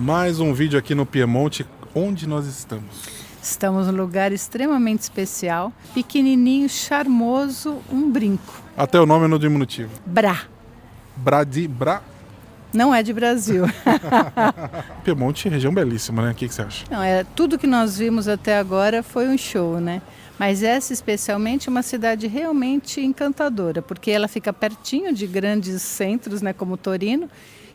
Mais um vídeo aqui no Piemonte. Onde nós estamos? Estamos num lugar extremamente especial, pequenininho, charmoso, um brinco. Até o nome é no diminutivo. Bra. Bra? Não é de Brasil. Piemonte, região belíssima, né? O que você acha? Não, tudo que nós vimos até agora foi um show, né? Mas essa especialmente é uma cidade realmente encantadora, porque ela fica pertinho de grandes centros, né, como Torino,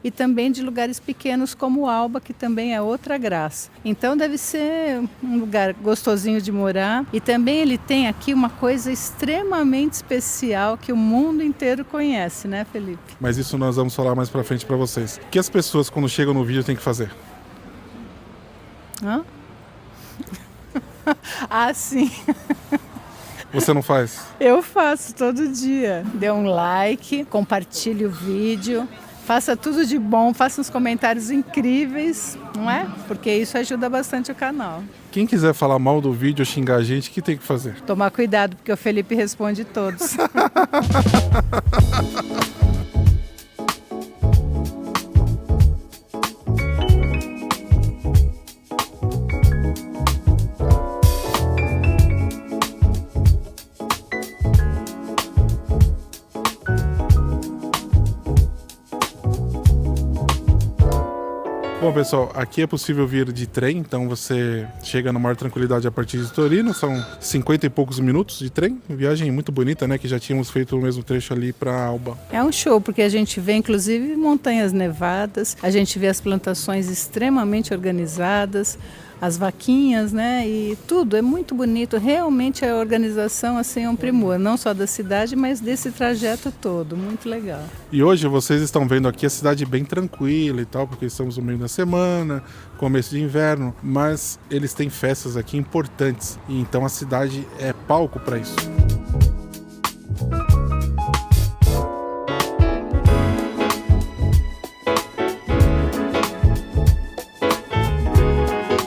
e também de lugares pequenos como Alba, que também é outra graça. Então deve ser um lugar gostosinho de morar. E também ele tem aqui uma coisa extremamente especial que o mundo inteiro conhece, né, Felipe? Mas isso nós vamos falar mais pra frente pra vocês. O que as pessoas quando chegam no vídeo têm que fazer? Hã? Ah, sim. Você não faz? Eu faço todo dia. Dê um like, compartilhe o vídeo, faça tudo de bom, faça uns comentários incríveis, não é? Porque isso ajuda bastante o canal. Quem quiser falar mal do vídeo ou xingar a gente, o que tem que fazer? Tomar cuidado, porque o Felipe responde todos. Bom, pessoal, aqui é possível vir de trem, então você chega na maior tranquilidade a partir de Torino, são 50 e poucos minutos de trem, viagem muito bonita, né, que já tínhamos feito o mesmo trecho ali para Alba. É um show, porque a gente vê inclusive montanhas nevadas, a gente vê as plantações extremamente organizadas, as vaquinhas, né, e tudo é muito bonito, realmente a organização assim é um primor, não só da cidade, mas desse trajeto todo, muito legal. E hoje vocês estão vendo aqui a cidade bem tranquila e tal, porque estamos no meio da semana, começo de inverno, mas eles têm festas aqui importantes, e então a cidade é palco para isso.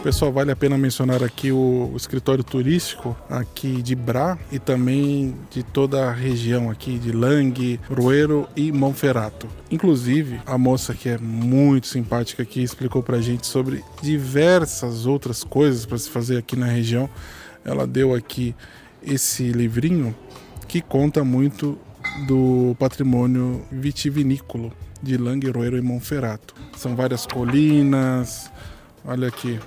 Pessoal, vale a pena mencionar aqui o escritório turístico aqui de Bra e também de toda a região aqui de Langhe, Roero e Monferrato. Inclusive, a moça que é muito simpática aqui explicou pra gente sobre diversas outras coisas para se fazer aqui na região. Ela deu aqui esse livrinho que conta muito do patrimônio vitivinícola de Langhe, Roero e Monferrato. São várias colinas. Olha aqui.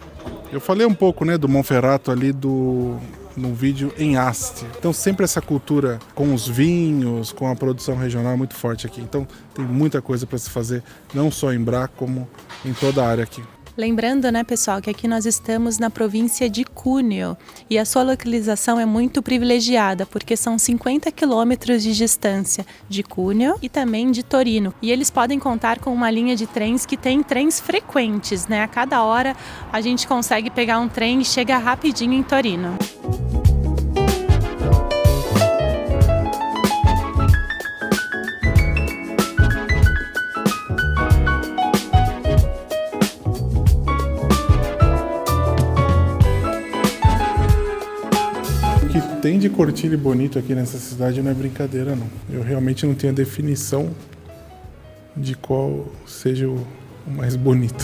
Eu falei um pouco, né, do Monferrato ali no vídeo em Asti. Então sempre essa cultura com os vinhos, com a produção regional é muito forte aqui. Então tem muita coisa para se fazer, não só em Bra, como em toda a área aqui. Lembrando, né, pessoal, que aqui nós estamos na província de Cuneo e a sua localização é muito privilegiada, porque são 50 quilômetros de distância de Cuneo e também de Torino. E eles podem contar com uma linha de trens que tem trens frequentes, né? A cada hora a gente consegue pegar um trem e chega rapidinho em Torino. O que tem de cortilho bonito aqui nessa cidade não é brincadeira, não. Eu realmente não tenho a definição de qual seja o mais bonito.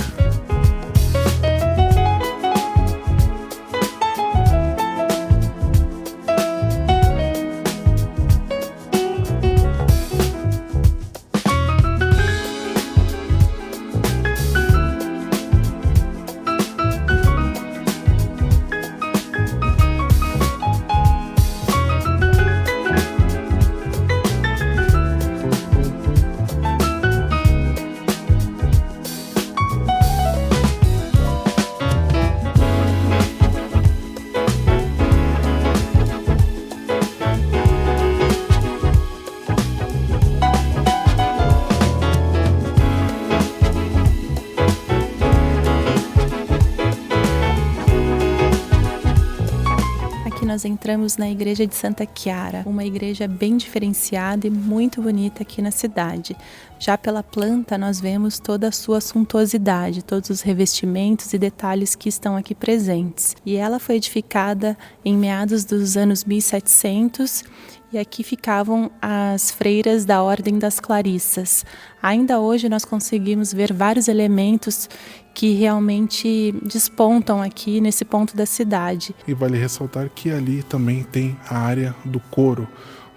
Nós entramos na igreja de Santa Chiara, uma igreja bem diferenciada e muito bonita aqui na cidade. Já pela planta nós vemos toda a sua suntuosidade, todos os revestimentos e detalhes que estão aqui presentes. E ela foi edificada em meados dos anos 1700 e aqui ficavam as freiras da Ordem das Clarissas. Ainda hoje nós conseguimos ver vários elementos que realmente despontam aqui nesse ponto da cidade. E vale ressaltar que ali também tem a área do coro,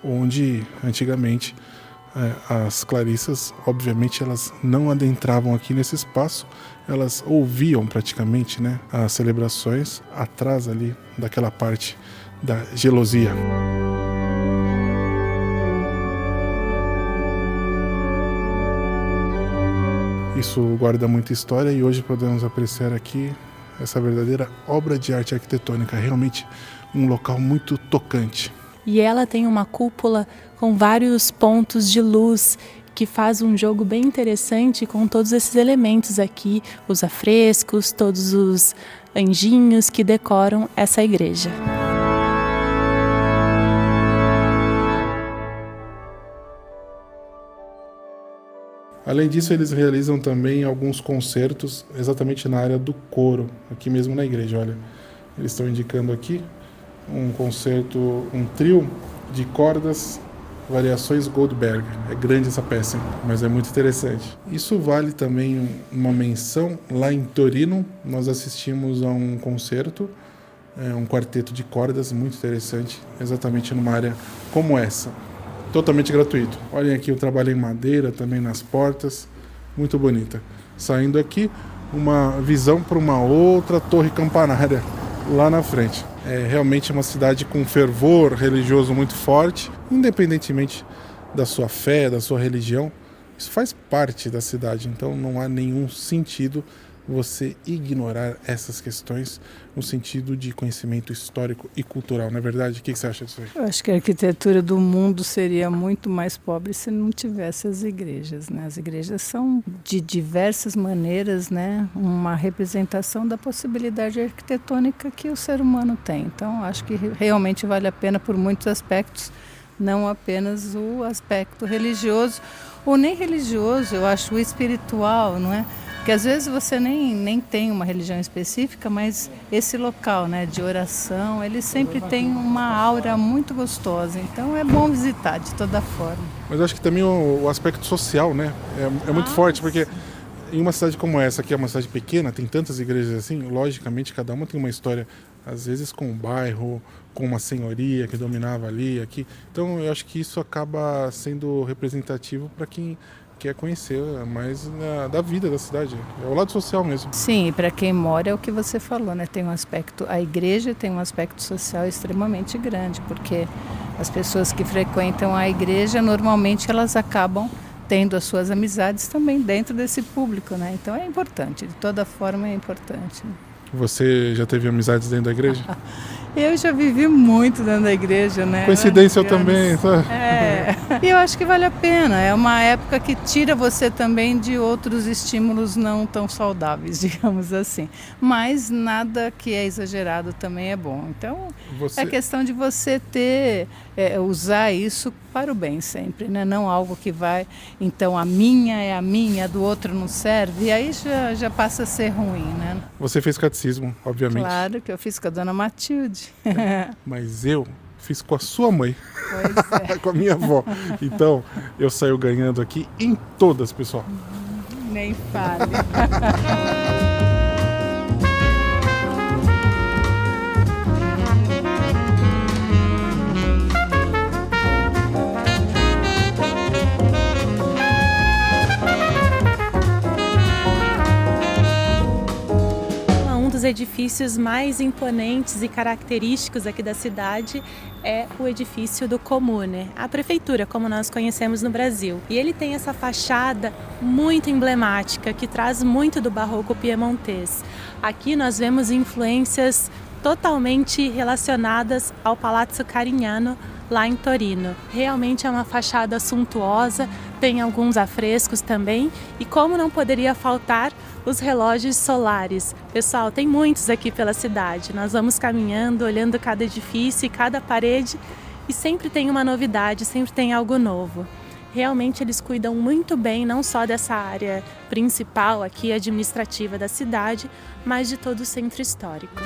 onde antigamente as clarissas, obviamente, elas não adentravam aqui nesse espaço, elas ouviam praticamente, né, as celebrações atrás ali daquela parte da gelosia. Isso guarda muita história e hoje podemos apreciar aqui essa verdadeira obra de arte arquitetônica, realmente um local muito tocante. E ela tem uma cúpula com vários pontos de luz que faz um jogo bem interessante com todos esses elementos aqui, os afrescos, todos os anjinhos que decoram essa igreja. Além disso, eles realizam também alguns concertos exatamente na área do coro, aqui mesmo na igreja. Olha, eles estão indicando aqui um concerto, um trio de cordas, variações Goldberg. É grande essa peça, mas é muito interessante. Isso vale também uma menção. Lá em Torino, nós assistimos a um concerto, um quarteto de cordas muito interessante, exatamente numa área como essa. Totalmente gratuito. Olhem aqui o trabalho em madeira, também nas portas, muito bonita. Saindo aqui, uma visão para uma outra torre campanária lá na frente. É realmente uma cidade com fervor religioso muito forte, independentemente da sua fé, da sua religião. Isso faz parte da cidade, então não há nenhum sentido você ignorar essas questões no sentido de conhecimento histórico e cultural, não é verdade? O que você acha disso aí? Eu acho que a arquitetura do mundo seria muito mais pobre se não tivesse as igrejas, né? As igrejas são de diversas maneiras, né, uma representação da possibilidade arquitetônica que o ser humano tem. Então, acho que realmente vale a pena por muitos aspectos, não apenas o aspecto religioso, ou nem religioso, eu acho o espiritual, não é? Porque às vezes você nem tem uma religião específica, mas esse local, né, de oração, ele sempre tem uma aura muito gostosa. Então é bom visitar de toda forma. Mas eu acho que também o aspecto social, né, é muito forte, porque em uma cidade como essa, que é uma cidade pequena, tem tantas igrejas assim, logicamente cada uma tem uma história, às vezes com um bairro, com uma senhoria que dominava ali, aqui. Então eu acho que isso acaba sendo representativo para quem quer conhecer mais da vida da cidade. É o lado social mesmo. Sim, e para quem mora é o que você falou, né? Tem um aspecto, a igreja tem um aspecto social extremamente grande, porque as pessoas que frequentam a igreja, normalmente elas acabam tendo as suas amizades também dentro desse público, né? Então é importante, de toda forma é importante. Você já teve amizades dentro da igreja? Eu já vivi muito dentro da igreja, né? Coincidência eu também, tá? E eu acho que vale a pena. É uma época que tira você também de outros estímulos não tão saudáveis, digamos assim. Mas nada que é exagerado também é bom. Então, é questão de você usar isso para o bem sempre, né? Não algo que vai, então a minha é a minha, a do outro não serve, e aí já passa a ser ruim, né? Você fez catecismo, obviamente. Claro que eu fiz com a dona Matilde. Mas eu fiz com a sua mãe. Pois é. Com a minha avó. Então, eu saio ganhando aqui em todas, pessoal. Nem fale. Os edifícios mais imponentes e característicos aqui da cidade é o edifício do Comune, a prefeitura, como nós conhecemos no Brasil. E ele tem essa fachada muito emblemática, que traz muito do barroco piemontês. Aqui nós vemos influências totalmente relacionadas ao Palazzo Carignano, lá em Torino. Realmente é uma fachada suntuosa, tem alguns afrescos também, e como não poderia faltar, os relógios solares. Pessoal, tem muitos aqui pela cidade. Nós vamos caminhando, olhando cada edifício e cada parede, e sempre tem uma novidade, sempre tem algo novo. Realmente eles cuidam muito bem, não só dessa área principal aqui, administrativa da cidade, mas de todo o centro histórico.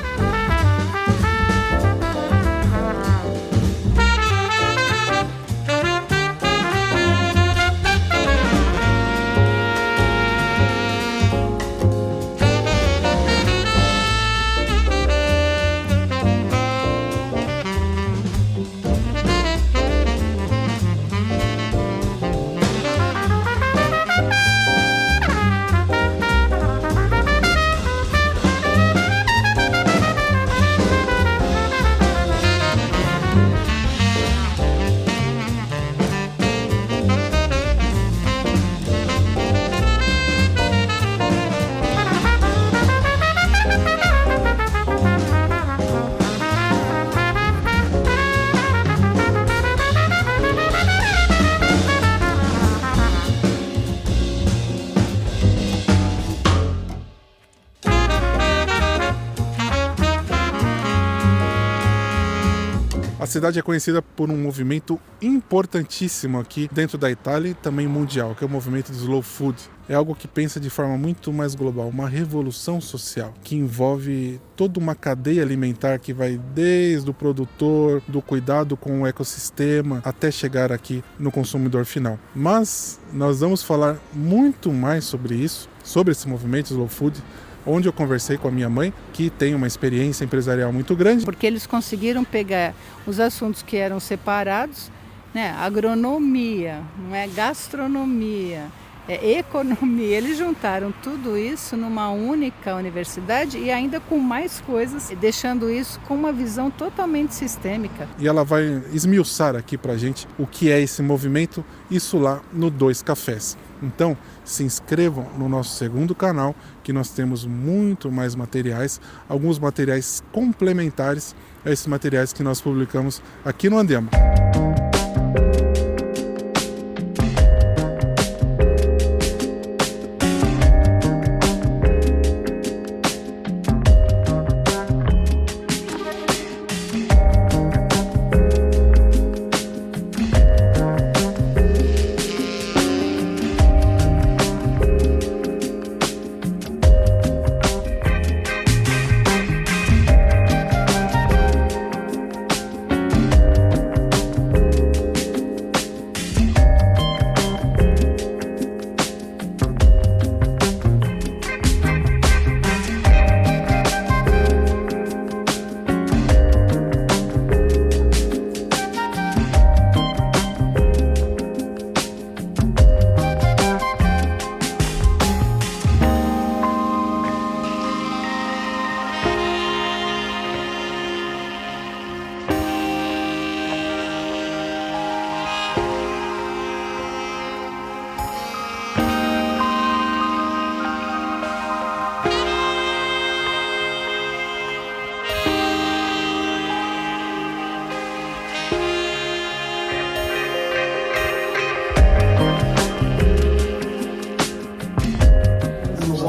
cidade é conhecida por um movimento importantíssimo aqui dentro da Itália e também mundial, que é o movimento do Slow Food. É algo que pensa de forma muito mais global, uma revolução social que envolve toda uma cadeia alimentar que vai desde o produtor, do cuidado com o ecossistema, até chegar aqui no consumidor final. Mas nós vamos falar muito mais sobre isso, sobre esse movimento Slow Food, onde eu conversei com a minha mãe, que tem uma experiência empresarial muito grande. Porque eles conseguiram pegar os assuntos que eram separados, né? Agronomia, não é? Gastronomia, economia. Eles juntaram tudo isso numa única universidade e ainda com mais coisas, deixando isso com uma visão totalmente sistêmica. E ela vai esmiuçar aqui pra gente o que é esse movimento, isso lá no Dois Cafés. Então, se inscrevam no nosso segundo canal, que nós temos muito mais materiais, alguns materiais complementares a esses materiais que nós publicamos aqui no Andiamo.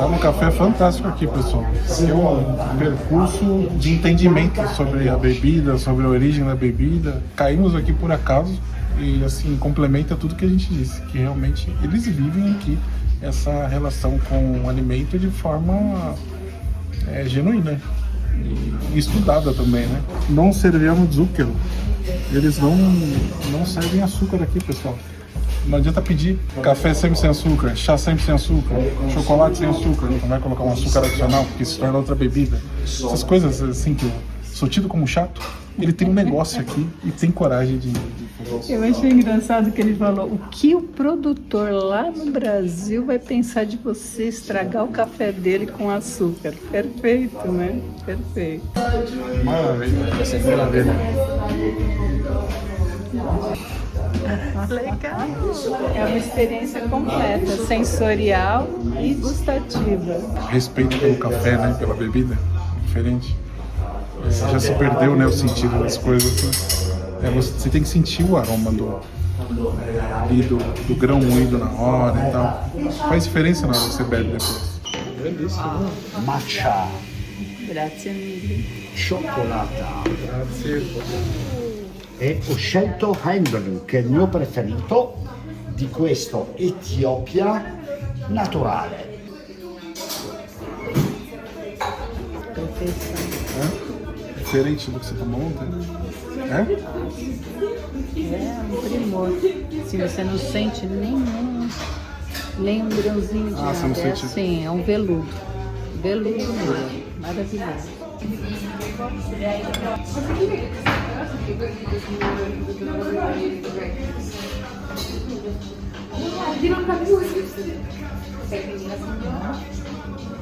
Um café fantástico aqui, pessoal. É um percurso de entendimento sobre a bebida, sobre a origem da bebida. Caímos aqui por acaso e assim complementa tudo que a gente disse, que realmente eles vivem aqui essa relação com o alimento de forma genuína e estudada também, né? Não serviamo zucchero. Eles não servem açúcar aqui, pessoal. Não adianta pedir café sempre sem açúcar, chá sempre sem açúcar, chocolate sem açúcar, não vai colocar um açúcar adicional porque se torna outra bebida. Essas coisas assim que eu sou tido como chato, ele tem um negócio aqui e tem coragem de fazer. Eu achei engraçado que ele falou o que o produtor lá no Brasil vai pensar de você estragar o café dele com açúcar. Perfeito, né? Perfeito. Maravilha, maravilha. Legal. É uma experiência completa, sensorial e gustativa. Respeito pelo café, né? Pela bebida, diferente. Já se perdeu, né, o sentido das coisas. Né? Você tem que sentir o aroma do grão moído na hora e tal. Faz diferença na hora que você bebe depois. Bellissimo. Matcha. Grazie mille. Cioccolata. Grazie. E ho scelto Heimbrun, che è il mio preferito, di questo Etiopia naturale. Diferente do que você tomou ontem? É um primor. Se você não sente nem um grãozinho de nada. Você não sente? Assim, é um veludo. Veludo mesmo. Maravilhoso.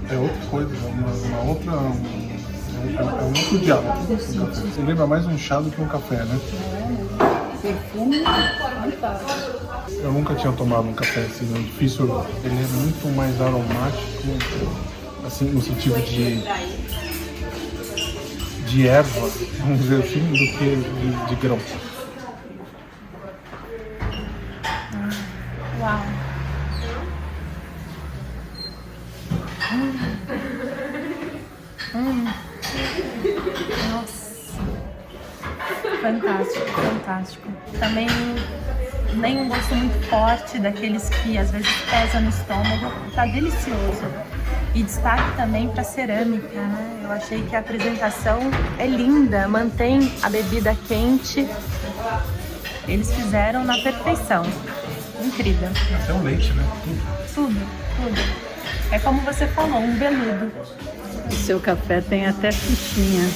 É outra coisa, uma outra. É um outro diálogo. Você lembra mais um chá do que um café, né? Perfume fantástico. Eu nunca tinha tomado um café assim, é difícil. Ele é muito mais aromático, assim, no sentido de erva, vamos dizer assim, do que de grão. Uau! Nossa! fantástico, fantástico. Também nem um gosto muito forte, daqueles que às vezes pesa no estômago. Tá delicioso. E destaque também para cerâmica, né? Eu achei que a apresentação é linda, mantém a bebida quente. Eles fizeram na perfeição. Incrível. Até o leite, né? Tudo. É como você falou, um veludo. O seu café tem até fichinha,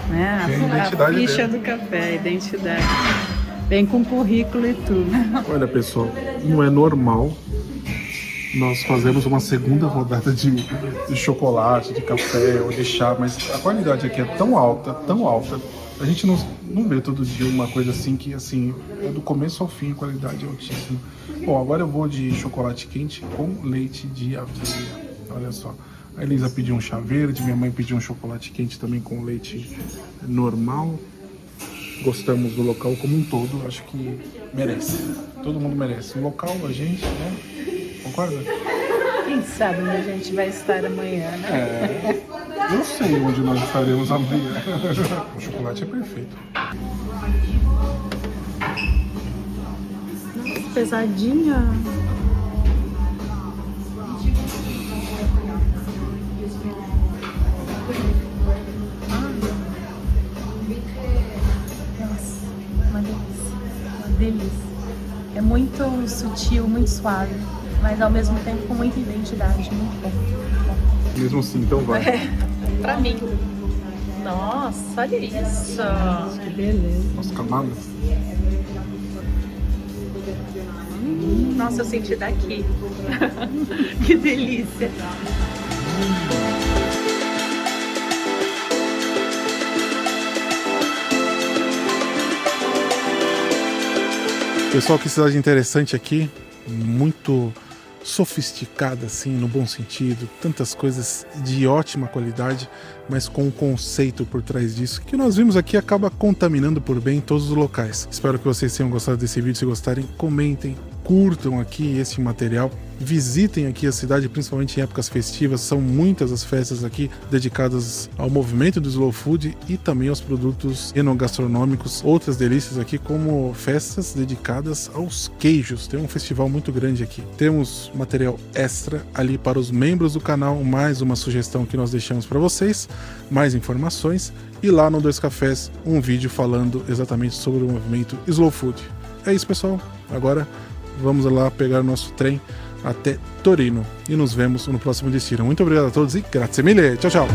né? Tem a identidade a ficha dele. do café, a identidade. Vem com currículo e tudo. Olha, pessoal, não é normal nós fazemos uma segunda rodada de chocolate, de café ou de chá, mas a qualidade aqui é tão alta, a gente não vê todo dia uma coisa assim que, assim, é do começo ao fim, a qualidade é altíssima. Bom, agora eu vou de chocolate quente com leite de aveia, olha só. A Elisa pediu um chá verde, minha mãe pediu um chocolate quente também com leite normal. Gostamos do local como um todo, acho que merece. Todo mundo merece. O local, a gente, né? Concorda? Quem sabe onde a gente vai estar amanhã, né? Eu sei onde nós estaremos amanhã. O chocolate é perfeito. Pesadinha. Nossa, uma delícia. É muito sutil, muito suave, mas ao mesmo tempo com muita identidade, muito bom. Mesmo assim, então vai. Pra mim. Nossa, olha isso. Que beleza. As camadas. Nossa, eu senti daqui. Que delícia. Pessoal, que cidade interessante aqui. Muito sofisticada, assim, no bom sentido. Tantas coisas de ótima qualidade, mas com um conceito por trás disso, que nós vimos aqui acaba contaminando por bem todos os locais. Espero que vocês tenham gostado desse vídeo. Se gostarem, comentem, curtam aqui esse material. Visitem aqui a cidade, principalmente em épocas festivas. São muitas as festas aqui dedicadas ao movimento do Slow Food e também aos produtos enogastronômicos. Outras delícias aqui, como festas dedicadas aos queijos. Tem um festival muito grande aqui. Temos material extra ali para os membros do canal. Mais uma sugestão que nós deixamos para vocês. Mais informações. E lá no Dois Cafés, um vídeo falando exatamente sobre o movimento Slow Food. É isso, pessoal. Agora vamos lá pegar o nosso trem até Torino e nos vemos no próximo destino. Muito obrigado a todos e grazie mille. Tchau, tchau.